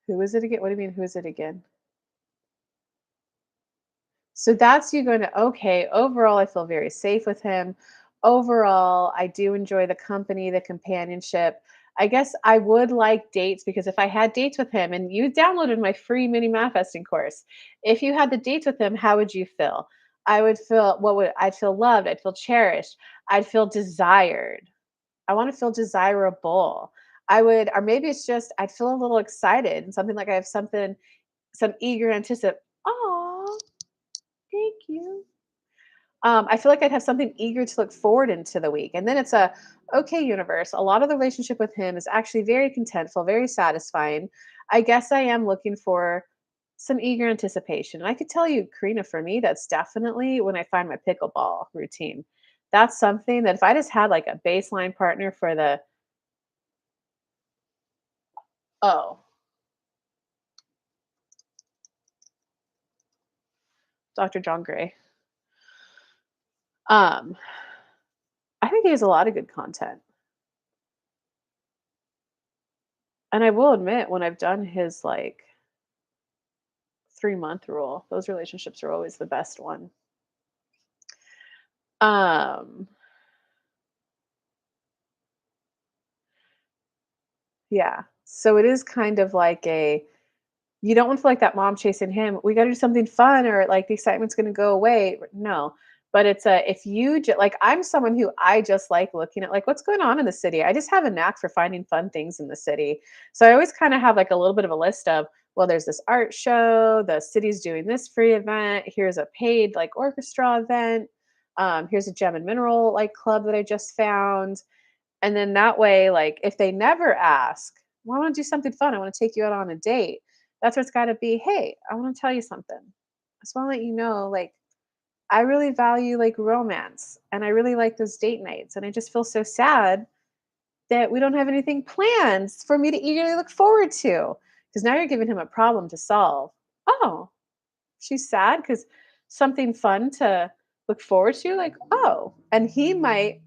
who is it again? What do you mean? Who is it again? So that's you going to, okay, overall, I feel very safe with him. Overall, I do enjoy the company, the companionship. I guess I would like dates because if I had dates with him and you downloaded my free mini manifesting course, if you had the dates with him, how would you feel? I would feel, I'd feel loved, I'd feel cherished, I'd feel desired. I want to feel desirable. I would, or maybe it's just I'd feel a little excited and something like I have something, some eager anticipation. Oh, thank you. I feel like I'd have something eager to look forward into the week. And then it's a, okay, universe, a lot of the relationship with him is actually very contentful, very satisfying. I guess I am looking for some eager anticipation. And I could tell you, Karina, for me, that's definitely when I find my pickleball routine. That's something that if I just had like a baseline partner for the, oh, Dr. John Gray. Um, I think he has a lot of good content. And I will admit, when I've done his like 3-month rule. Those relationships are always the best one. Um, yeah. So it is kind of like a, you don't want to feel like that mom chasing him. We got to do something fun or like the excitement's going to go away. No. But it's a, if you like, I'm someone who I just like looking at like what's going on in the city. I just have a knack for finding fun things in the city. So I always kind of have like a little bit of a list of, well, there's this art show, the city's doing this free event, here's a paid like orchestra event, here's a gem and mineral like club that I just found. And then that way, like if they never ask, well, I want to do something fun. I want to take you out on a date. That's what's got to be. Hey, I want to tell you something. I just want to let you know, like, I really value like romance and I really like those date nights. And I just feel so sad that we don't have anything planned for me to eagerly look forward to. Because now you're giving him a problem to solve. Oh, she's sad because something fun to look forward to. Like, oh, and he might,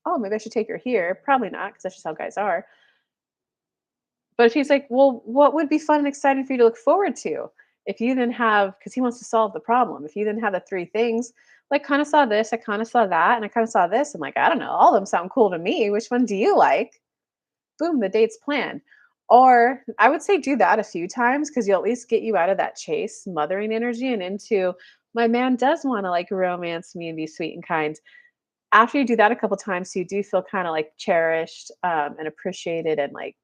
oh, maybe I should take her here. Probably not, because that's just how guys are. But if he's like, well, what would be fun and exciting for you to look forward to? If you then have, because he wants to solve the problem, if you then have the three things, like kind of saw this, I kind of saw that, and I kind of saw this, I'm like, I don't know, all of them sound cool to me. Which one do you like? Boom, the date's planned. Or I would say do that a few times because you'll at least get you out of that chase mothering energy and into my man does want to like romance me and be sweet and kind. After you do that a couple times, so you do feel kind of like cherished and appreciated and like,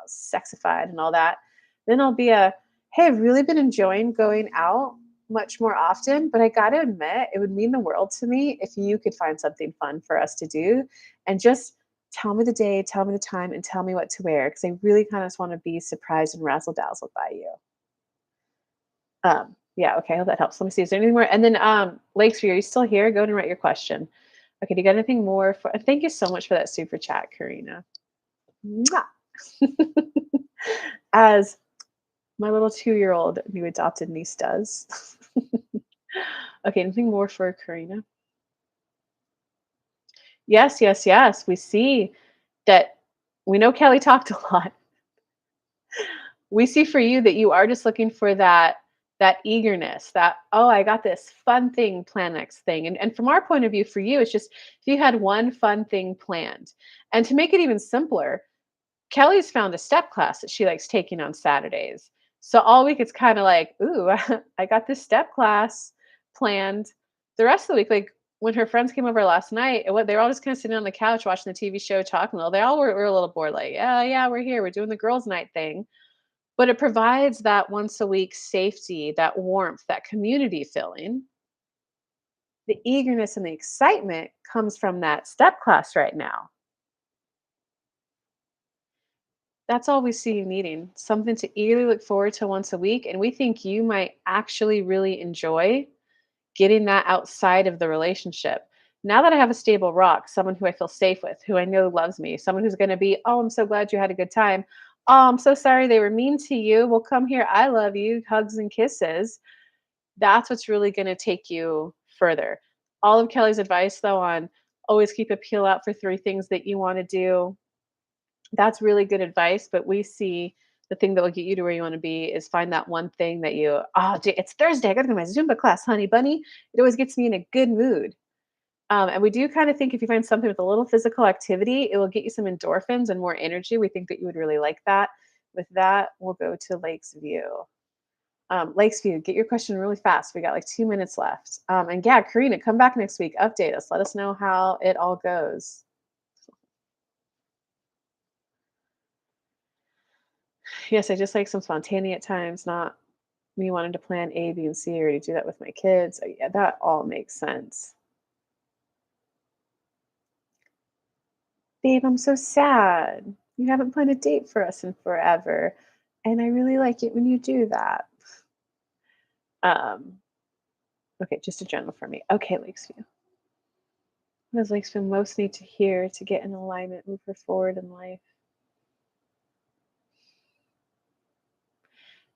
sexified and all that. Then I'll be hey, I've really been enjoying going out much more often, but I got to admit, it would mean the world to me if you could find something fun for us to do and just tell me the day, tell me the time, and tell me what to wear because I really kind of just want to be surprised and razzle dazzled by you. Yeah, okay, I hope that helps. Let me see. Is there anything more? And then Lakesview, are you still here? Go ahead and write your question. Okay, do you got anything more for thank you so much for that super chat, Karina. Mwah. As my little 2-year-old new adopted niece does. Okay, anything more for Karina? Yes, yes, yes. We see that we know Kelly talked a lot. We see for you that you are just looking for that eagerness, that, oh, I got this fun thing, plan next thing. And from our point of view, for you, it's just if you had one fun thing planned. And to make it even simpler, Kelly's found a step class that she likes taking on Saturdays. So all week it's kind of like, ooh, I got this step class planned. The rest of the week, like when her friends came over last night, they were all just kind of sitting on the couch watching the TV show, talking a little. They all were a little bored, like, yeah, yeah, we're here, we're doing the girls' night thing. But it provides that once a week safety, that warmth, that community feeling. The eagerness and the excitement comes from that step class right now. That's all we see you needing, something to eagerly look forward to once a week, and we think you might actually really enjoy getting that outside of the relationship. Now that I have a stable rock, someone who I feel safe with, who I know loves me, someone who's gonna be, "Oh, I'm so glad you had a good time. Oh, I'm so sorry they were mean to you. Well, come here, I love you, hugs and kisses." That's what's really gonna take you further. All of Kelly's advice, though, on always keep a peel out for 3 things that you wanna do, that's really good advice, but we see the thing that will get you to where you wanna be is find that one thing that you, "Oh, it's Thursday, I gotta go to my Zumba class, honey bunny." It always gets me in a good mood. And we do kinda think if you find something with a little physical activity, it will get you some endorphins and more energy. We think that you would really like that. With that, we'll go to Lakes View. Lakes View, get your question really fast. We got like 2 minutes left. And yeah, Karina, come back next week, update us. Let us know how it all goes. Yes, I just like some spontaneity at times, not me wanting to plan A, B, and C or to do that with my kids. Yeah, that all makes sense. Babe, I'm so sad. You haven't planned a date for us in forever. And I really like it when you do that. Um, okay, just a general for me. Okay, Lakesview. What does Lakesview most need to hear to get in alignment, move her forward in life?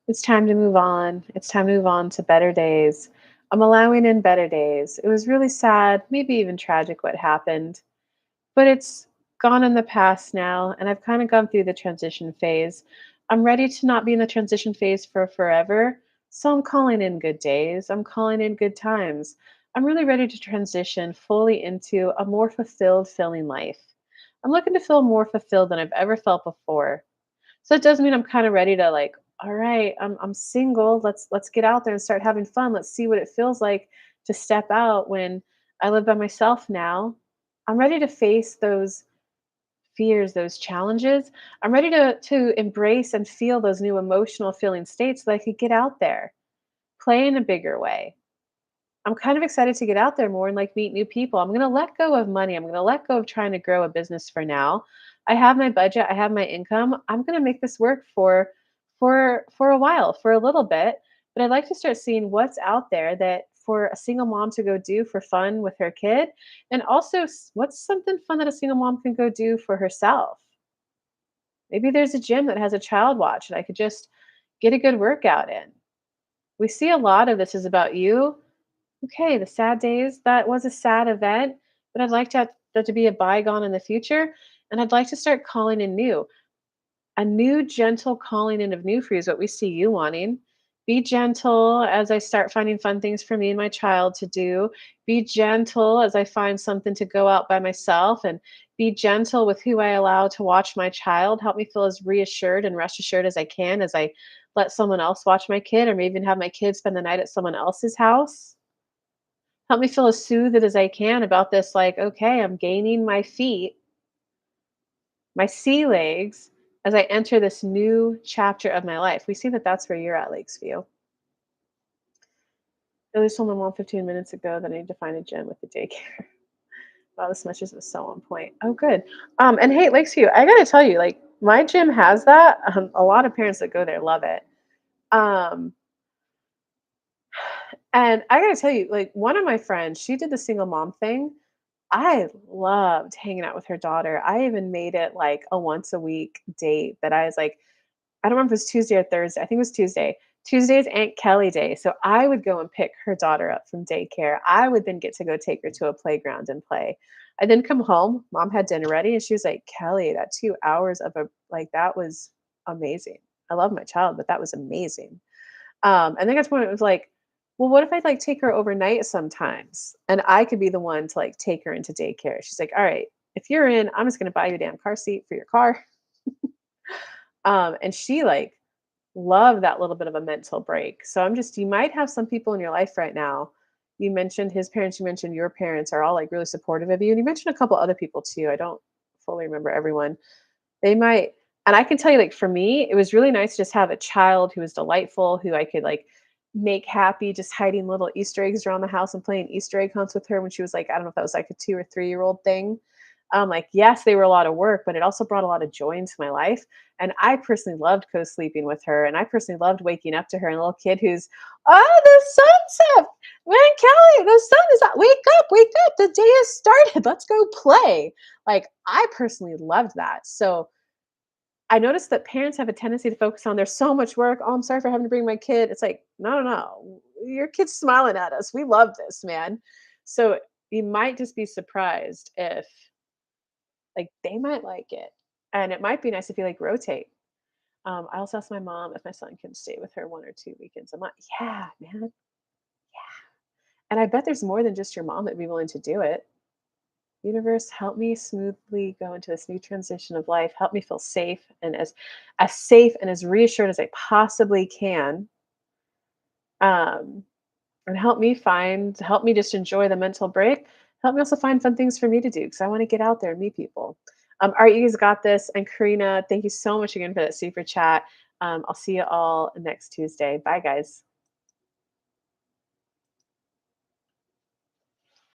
It's time to move on. It's time to move on to better days. I'm allowing in better days. It was really sad, maybe even tragic what happened, but it's gone in the past now, and I've kind of gone through the transition phase. I'm ready to not be in the transition phase for forever. So I'm calling in good days. I'm calling in good times. I'm really ready to transition fully into a more fulfilled feeling life. I'm looking to feel more fulfilled than I've ever felt before. So it does mean I'm kind of ready to like, all right, I'm single. Let's get out there and start having fun. Let's see what it feels like to step out when I live by myself now. I'm ready to face those fears, those challenges. I'm ready to embrace and feel those new emotional feeling states so that I could get out there, play in a bigger way. I'm kind of excited to get out there more and like meet new people. I'm going to let go of money. I'm going to let go of trying to grow a business for now. I have my budget, I have my income. I'm going to make this work for a while, for a little bit, but I'd like to start seeing what's out there that for a single mom to go do for fun with her kid and also what's something fun that a single mom can go do for herself. Maybe there's a gym that has a child watch and I could just get a good workout in. We see a lot of this is about you. Okay, the sad days, that was a sad event, but I'd like that to be a bygone in the future, and I'd like to start calling in new. A new gentle calling in of new for you is what we see you wanting. Be gentle as I start finding fun things for me and my child to do. Be gentle as I find something to go out by myself, and be gentle with who I allow to watch my child. Help me feel as reassured and rest assured as I can as I let someone else watch my kid, or maybe even have my kid spend the night at someone else's house. Help me feel as soothed as I can about this, like, okay, I'm gaining my feet, my sea legs, as I enter this new chapter of my life. We see that that's where you're at, Lakesview. I just told my mom 15 minutes ago that I need to find a gym with the daycare. Wow, this message was so on point. Oh, good. And hey, Lakesview, I gotta tell you, like my gym has that. A lot of parents that go there love it. Um, and I gotta tell you, like one of my friends, she did the single mom thing. I loved hanging out with her daughter. I even made it like a once a week date that I was like, I don't remember if it was Tuesday or Thursday. I think it was Tuesday. Tuesday is Aunt Kelly Day. So I would go and pick her daughter up from daycare. I would then get to go take her to a playground and play. I then come home. Mom had dinner ready and she was like, Kelly, that 2 hours of a like that was amazing. I love my child, but that was amazing. And then at the point it was like, well, what if I like take her overnight sometimes? And I could be the one to like take her into daycare. She's like, all right, if you're in, I'm just gonna buy you a damn car seat for your car. And she like love that little bit of a mental break. So I'm just you might have some people in your life right now. You mentioned his parents, you mentioned your parents are all like really supportive of you. And you mentioned a couple other people too. I don't fully remember everyone. They might and I can tell you like for me, it was really nice to just have a child who was delightful, who I could like make happy, just hiding little Easter eggs around the house and playing Easter egg hunts with her when she was like, I don't know if that was like a 2 or 3 year old thing. Like, yes, they were a lot of work, but it also brought a lot of joy into my life. And I personally loved co-sleeping with her. And I personally loved waking up to her and a little kid who's, oh, the sun's up. Man, Kelly, the sun is up. Wake up, wake up. The day has started. Let's go play. Like, I personally loved that. So I noticed that parents have a tendency to focus on there's so much work. Oh, I'm sorry for having to bring my kid. It's like, no, no, no. Your kid's smiling at us. We love this, man. So you might just be surprised if like, they might like it, and it might be nice if you, like, rotate. I also asked my mom if my son can stay with her 1 or 2 weekends a month. Yeah, man, and I bet there's more than just your mom that'd be willing to do it. Universe, help me smoothly go into this new transition of life. Help me feel safe and as safe and as reassured as I possibly can. Um, and help me just enjoy the mental break. Help me also find fun things for me to do because I want to get out there and meet people. All right, you guys got this. And Karina, thank you so much again for that super chat. I'll see you all next Tuesday. Bye, guys.